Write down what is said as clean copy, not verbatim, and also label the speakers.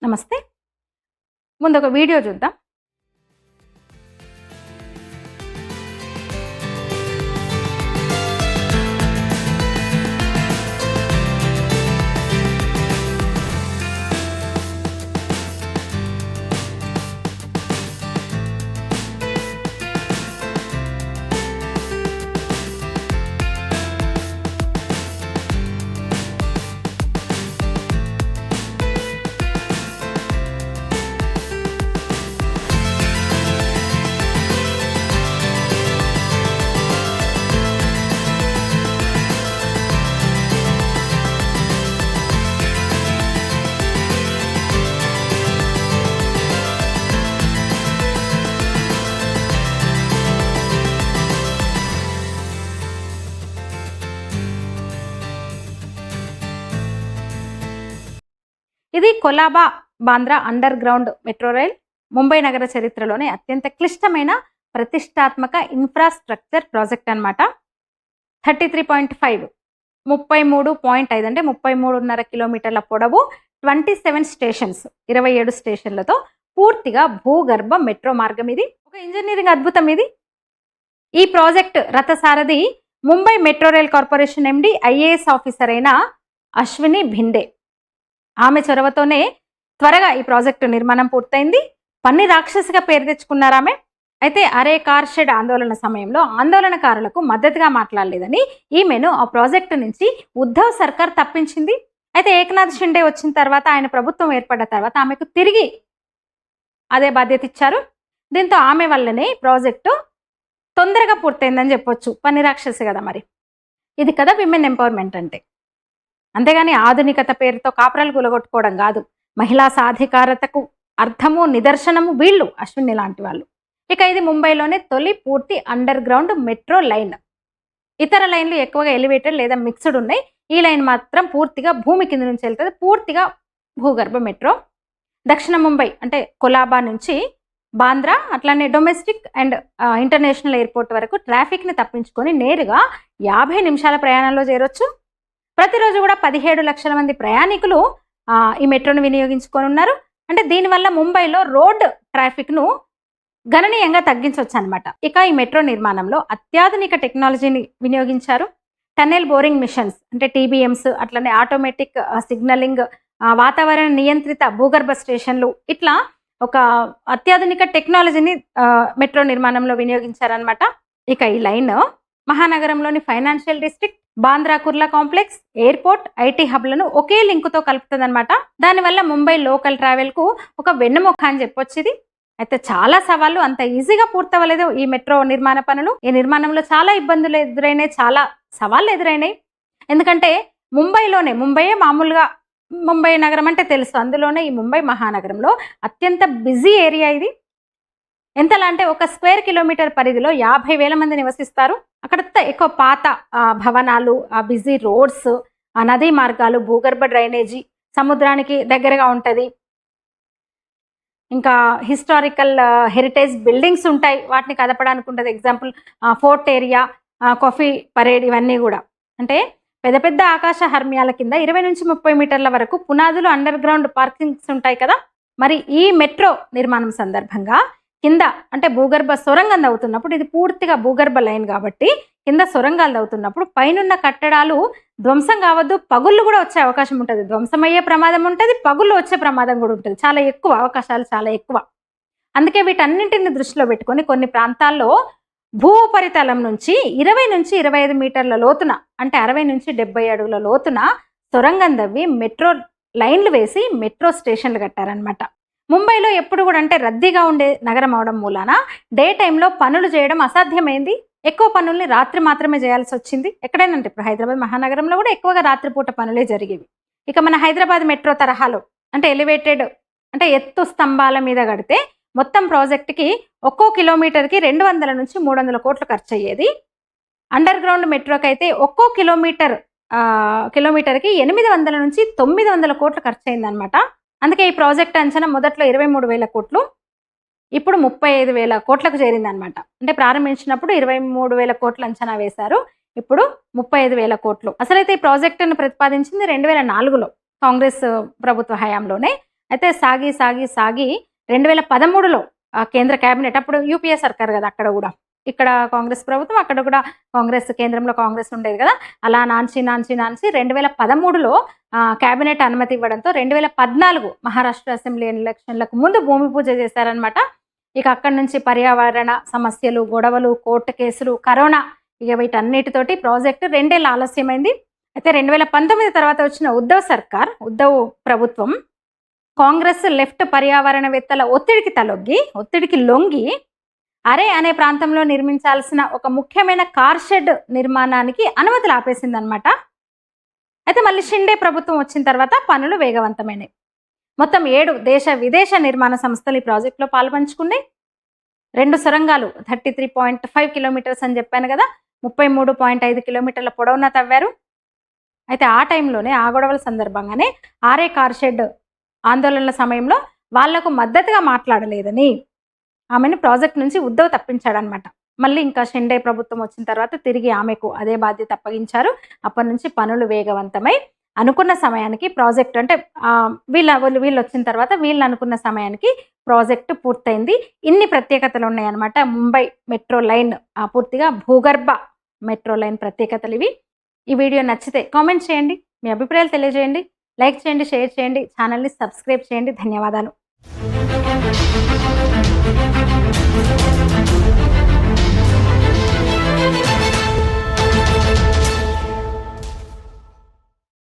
Speaker 1: నమస్తే. ముందు ఒక వీడియో చూద్దాం. ఇది Colaba Bandra under ground metro rail Mumbai నగర చరిత్రలోనే అత్యంత క్లిష్టమైన ప్రతిష్టాత్మక ఇన్ఫ్రాస్ట్రక్చర్ ప్రాజెక్ట్ అనమాట. 33.5 33.5 అంటే 33.5 కిలోమీటర్ల పొడవు, 27 స్టేషన్స్ 27 స్టేషన్లతో పూర్తిగా భూగర్భ మెట్రో మార్గం. ఇది ఒక ఇంజనీరింగ్ అద్భుతం. ఇది ఈ ప్రాజెక్ట్ రథసారథి Mumbai metro rail corporation MD IAS officer అయిన అశ్విని భిండే. ఆమె చొరవతోనే త్వరగా ఈ ప్రాజెక్టు నిర్మాణం పూర్తయింది. పన్ని రాక్షసిగా పేరు తెచ్చుకున్నారు ఆమె. అయితే అరే కార్ షెడ్ ఆందోళన సమయంలో ఆందోళనకారులకు మద్దతుగా మాట్లాడలేదని ఈమెను ఆ ప్రాజెక్టు నుంచి ఉద్ధవ్ సర్కార్ తప్పించింది. అయితే ఏకనాథ్ షిండే వచ్చిన తర్వాత, ఆయన ప్రభుత్వం ఏర్పడ్డ తర్వాత ఆమెకు తిరిగి అదే బాధ్యత ఇచ్చారు. దీంతో ఆమె వల్లనే ప్రాజెక్టు తొందరగా పూర్తయిందని చెప్పొచ్చు. పన్ని రాక్షసి కదా మరి. ఇది కదా విమెన్ ఎంపవర్మెంట్ అంటే. అంతేగాని ఆధునికత పేరుతో కాపురాలు కూలగొట్టుకోవడం కాదు. మహిళా సాధికారతకు అర్థము నిదర్శనము వీళ్ళు, అశ్విని లాంటి వాళ్ళు. ఇక ఇది ముంబైలోనే తొలి పూర్తి అండర్ గ్రౌండ్ మెట్రో లైన్. ఇతర లైన్లు ఎక్కువగా ఎలివేటెడ్ లేదా మిక్స్డ్ ఉన్నాయి. ఈ లైన్ మాత్రం పూర్తిగా భూమి కింద నుంచి వెళ్తుంది, పూర్తిగా భూగర్భ మెట్రో. దక్షిణ ముంబై అంటే కొలాబా నుంచి బాంద్రా, అట్లానే డొమెస్టిక్ అండ్ ఇంటర్నేషనల్ ఎయిర్పోర్ట్ వరకు ట్రాఫిక్ని తప్పించుకొని నేరుగా 50 నిమిషాల ప్రయాణంలో చేరొచ్చు. ప్రతిరోజు కూడా 17 లక్షల మంది ప్రయాణికులు ఈ మెట్రోను వినియోగించుకొని ఉన్నారు. అంటే దీనివల్ల ముంబైలో రోడ్ ట్రాఫిక్ను గణనీయంగా తగ్గించవచ్చు అనమాట. ఇక ఈ మెట్రో నిర్మాణంలో అత్యాధునిక టెక్నాలజీని వినియోగించారు. టన్నెల్ బోరింగ్ మిషన్స్ అంటే TBMs, అట్లనే ఆటోమేటిక్ సిగ్నలింగ్, వాతావరణ నియంత్రిత భూగర్భ స్టేషన్లు, ఇట్లా ఒక అత్యాధునిక టెక్నాలజీని మెట్రో నిర్మాణంలో వినియోగించారనమాట. ఇక ఈ లైన్ మహానగరంలోని financial district, Bandra Kurla complex, airport, IT హబ్లను ఒకే లింకుతో కలుపుతుంది అనమాట. దానివల్ల ముంబై లోకల్ ట్రావెల్కు ఒక వెన్నెముక అని చెప్పొచ్చు ఇది. అయితే చాలా సవాళ్ళు, అంత ఈజీగా పూర్తవలేదు ఈ మెట్రో నిర్మాణ పనులు. ఈ నిర్మాణంలో చాలా ఇబ్బందులు ఎదురైనాయి, చాలా సవాళ్ళు ఎదురైనాయి. ఎందుకంటే ముంబైయే మామూలుగా ముంబై నగరం అంటే తెలుసు, అందులోనే ఈ ముంబై మహానగరంలో అత్యంత బిజీ ఏరియా ఇది. ఎంతలా అంటే 1 స్క్వేర్ కిలోమీటర్ పరిధిలో 50,000 మంది నివసిస్తారు. అక్కడ ఎక్కువ పాత భవనాలు, బిజీ రోడ్స్, నదీ మార్గాలు, భూగర్భ డ్రైనేజీ, సముద్రానికి దగ్గరగా ఉంటుంది. ఇంకా హిస్టారికల్ హెరిటేజ్ బిల్డింగ్స్ ఉంటాయి, వాటిని కదపడానికి ఉంటుంది. Example fort area, coffee parade, ఇవన్నీ కూడా. అంటే పెద్ద పెద్ద ఆకాశ హర్మ్యాల కింద 20 నుంచి 30 మీటర్ల వరకు పునాదులు, అండర్ గ్రౌండ్ పార్కింగ్స్ ఉంటాయి కదా. మరి ఈ మెట్రో నిర్మాణం సందర్భంగా కింద అంటే భూగర్భ సొరంగం తవ్వుతున్నప్పుడు, ఇది పూర్తిగా భూగర్భ లైన్ కాబట్టి కింద సొరంగాలు తవ్వుతున్నప్పుడు పైనున్న కట్టడాలు ధ్వంసం కావద్దు, పగుళ్ళు కూడా వచ్చే అవకాశం ఉంటుంది. ధ్వంసమయ్యే ప్రమాదం ఉంటుంది, పగుళ్ళు వచ్చే ప్రమాదం కూడా ఉంటుంది. చాలా ఎక్కువ అవకాశాలు, చాలా ఎక్కువ. అందుకే వీటన్నింటిని దృష్టిలో పెట్టుకొని కొన్ని ప్రాంతాల్లో భూ ఉపరితలం నుంచి 20 నుంచి 25 మీటర్ల లోతున, అంటే 60 నుంచి 70 అడుగుల లోతున సొరంగం తవ్వి మెట్రో లైన్లు వేసి మెట్రో స్టేషన్లు కట్టారనమాట. ముంబైలో ఎప్పుడు కూడా అంటే రద్దీగా ఉండే నగరం అవడం మూలాన డే టైంలో పనులు చేయడం అసాధ్యమైంది. ఎక్కువ పనుల్ని రాత్రి మాత్రమే చేయాల్సి వచ్చింది. ఎక్కడైనా అంటే ఇప్పుడు హైదరాబాద్ మహానగరంలో కూడా ఎక్కువగా రాత్రిపూట పనులే జరిగేవి. ఇక మన హైదరాబాద్ మెట్రో తరహాలో అంటే ఎలివేటెడ్ అంటే ఎత్తు స్తంభాల మీద కడితే మొత్తం ప్రాజెక్ట్కి ఒక్కో కిలోమీటర్కి 200 నుంచి 300 కోట్లు ఖర్చు అయ్యేది. అండర్ గ్రౌండ్ మెట్రోకి అయితే ఒక్కో కిలోమీటర్కి 800 నుంచి 900 కోట్లు ఖర్చు అయిందనమాట. అందుకే ఈ ప్రాజెక్ట్ అంచనా మొదట్లో 23,000 కోట్లు, ఇప్పుడు 35,000 కోట్లకు చేరిందనమాట. అంటే ప్రారంభించినప్పుడు 23,000 కోట్లు అంచనా వేశారు. ఇప్పుడు 35,000 కోట్లు. అసలైతే ఈ ప్రాజెక్టును ప్రతిపాదించింది 2004లో కాంగ్రెస్ ప్రభుత్వ హయాంలోనే. అయితే సాగి 2013లో కేంద్ర కేబినెట్, అప్పుడు యూపీఏ సర్కార్ కదా అక్కడ కూడా, ఇక్కడ కాంగ్రెస్ ప్రభుత్వం, అక్కడ కూడా కాంగ్రెస్, కేంద్రంలో కాంగ్రెస్ ఉండేది కదా, అలా నాన్సి 2013లో కేబినెట్ అనుమతి ఇవ్వడంతో 2014 మహారాష్ట్ర అసెంబ్లీ ఎలక్షన్లకు ముందు భూమి పూజ చేశారనమాట. ఇక అక్కడి నుంచి పర్యావరణ సమస్యలు, గొడవలు, కోర్టు కేసులు, కరోనా, ఇక వీటన్నిటితోటి ప్రాజెక్టు 2 ఏళ్ళు ఆలస్యమైంది. అయితే 2019 తర్వాత వచ్చిన ఉద్ధవ్ ప్రభుత్వం కాంగ్రెస్ లెఫ్ట్ పర్యావరణవేత్తల ఒత్తిడికి లొంగి అరే అనే ప్రాంతంలో నిర్మించాల్సిన ఒక ముఖ్యమైన కార్ షెడ్ నిర్మాణానికి అనుమతులు ఆపేసిందనమాట. అయితే మళ్ళీ షిండే ప్రభుత్వం వచ్చిన తర్వాత పనులు వేగవంతమైనాయి. మొత్తం 7 దేశ విదేశ నిర్మాణ సంస్థలు ఈ ప్రాజెక్టులో పాల్పంచుకున్నాయి. 2 సొరంగాలు 33.5 కిలోమీటర్స్ అని చెప్పాను కదా, 33.5 కిలోమీటర్ల పొడవున తవ్వారు. అయితే ఆ టైంలోనే, ఆ గొడవల సందర్భంగానే ఆర్ఏ కార్ షెడ్ ఆందోళనల సమయంలో వాళ్లకు మద్దతుగా మాట్లాడలేదని ఆమెను ప్రాజెక్ట్ నుంచి ఉద్ధవ్ తప్పించాడనమాట. మళ్ళీ ఇంకా షిండే ప్రభుత్వం వచ్చిన తర్వాత తిరిగి ఆమెకు అదే బాధ్యత అప్పగించారు. అప్పటి నుంచి పనులు వేగవంతమై అనుకున్న సమయానికి ప్రాజెక్ట్, అంటే వీళ్ళు వచ్చిన తర్వాత వీళ్ళు అనుకున్న సమయానికి ప్రాజెక్టు పూర్తయింది. ఇన్ని ప్రత్యేకతలు ఉన్నాయన్నమాట. ముంబై మెట్రో లైన్ పూర్తిగా భూగర్భ మెట్రో లైన్ ప్రత్యేకతలు ఇవి. ఈ వీడియో నచ్చితే కామెంట్ చేయండి, మీ అభిప్రాయాలు తెలియజేయండి, లైక్ చేయండి, షేర్ చేయండి, ఛానల్ని సబ్స్క్రైబ్ చేయండి. ధన్యవాదాలు.